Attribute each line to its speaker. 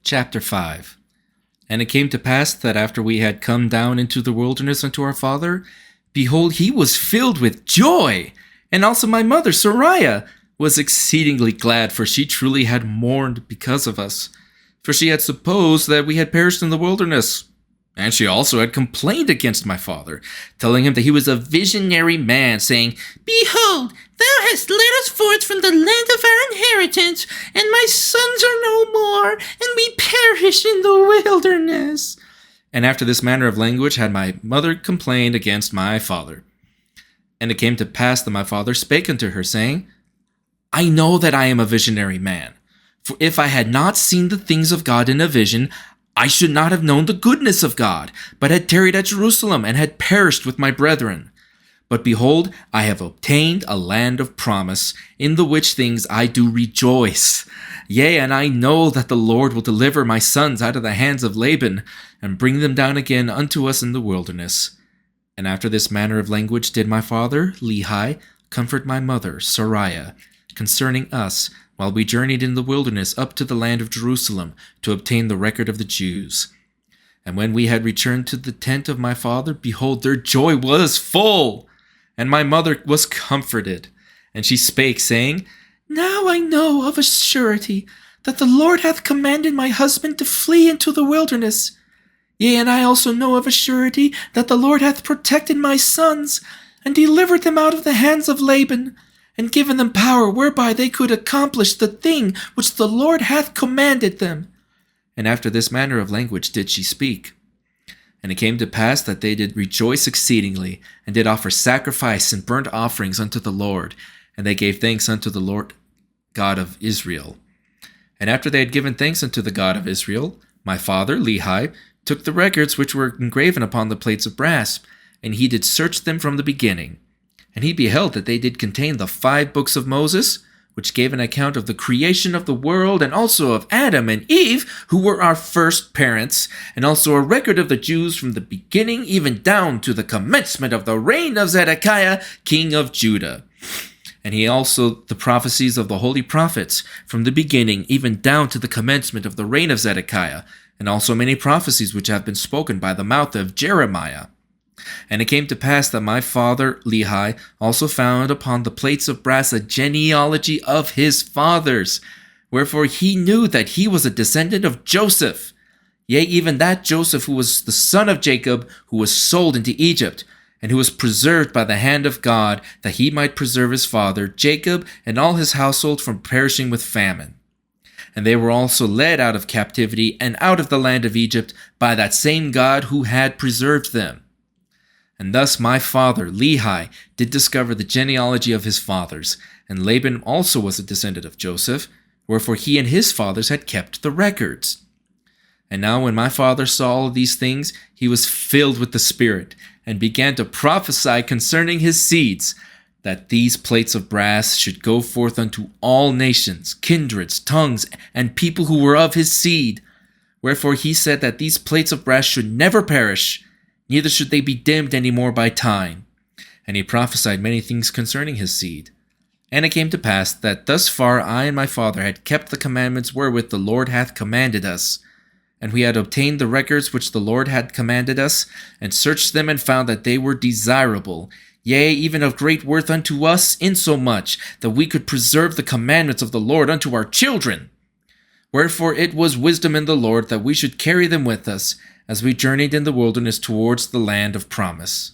Speaker 1: Chapter 5. And it came to pass that after we had come down into the wilderness unto our father, behold, he was filled with joy. And also my mother, Sariah, was exceedingly glad, for she truly had mourned because of us. For she had supposed that we had perished in the wilderness. And she also had complained against my father, telling him that he was a visionary man, saying, Behold, thou hast led us forth from the land of our inheritance, and my sons are no more, and we perish in the wilderness. And after this manner of language had my mother complained against my father. And it came to pass that my father spake unto her, saying, I know that I am a visionary man. For if I had not seen the things of God in a vision, I should not have known the goodness of God, but had tarried at Jerusalem, and had perished with my brethren. But behold, I have obtained a land of promise, in the which things I do rejoice. Yea, and I know that the Lord will deliver my sons out of the hands of Laban, and bring them down again unto us in the wilderness. And after this manner of language did my father, Lehi, comfort my mother, Sariah, concerning us, while we journeyed in the wilderness up to the land of Jerusalem, to obtain the record of the Jews. And when we had returned to the tent of my father, behold, their joy was full. And my mother was comforted. And she spake, saying, Now I know of a surety that the Lord hath commanded my husband to flee into the wilderness. Yea, and I also know of a surety that the Lord hath protected my sons, and delivered them out of the hands of Laban, and given them power whereby they could accomplish the thing which the Lord hath commanded them. And after this manner of language did she speak. And it came to pass that they did rejoice exceedingly, and did offer sacrifice and burnt offerings unto the Lord, and they gave thanks unto the Lord God of Israel. And after they had given thanks unto the God of Israel, my father, Lehi, took the records which were engraven upon the plates of brass, and he did search them from the beginning. And he beheld that they did contain the 5 books of Moses, which gave an account of the creation of the world, and also of Adam and Eve, who were our first parents, and also a record of the Jews from the beginning even down to the commencement of the reign of Zedekiah, king of Judah. And he also the prophecies of the holy prophets from the beginning even down to the commencement of the reign of Zedekiah, and also many prophecies which have been spoken by the mouth of Jeremiah. And it came to pass that my father, Lehi, also found upon the plates of brass a genealogy of his fathers, wherefore he knew that he was a descendant of Joseph, yea, even that Joseph who was the son of Jacob, who was sold into Egypt, and who was preserved by the hand of God, that he might preserve his father, Jacob, and all his household from perishing with famine. And they were also led out of captivity and out of the land of Egypt by that same God who had preserved them. And thus my father, Lehi, did discover the genealogy of his fathers, and Laban also was a descendant of Joseph, wherefore he and his fathers had kept the records. And now when my father saw all these things, he was filled with the Spirit, and began to prophesy concerning his seeds, that these plates of brass should go forth unto all nations, kindreds, tongues, and people who were of his seed. Wherefore he said that these plates of brass should never perish, neither should they be dimmed any more by time. And he prophesied many things concerning his seed. And it came to pass that thus far I and my father had kept the commandments wherewith the Lord hath commanded us. And we had obtained the records which the Lord had commanded us, and searched them and found that they were desirable, yea, even of great worth unto us, insomuch that we could preserve the commandments of the Lord unto our children. Wherefore it was wisdom in the Lord that we should carry them with us, as we journeyed in the wilderness towards the land of promise.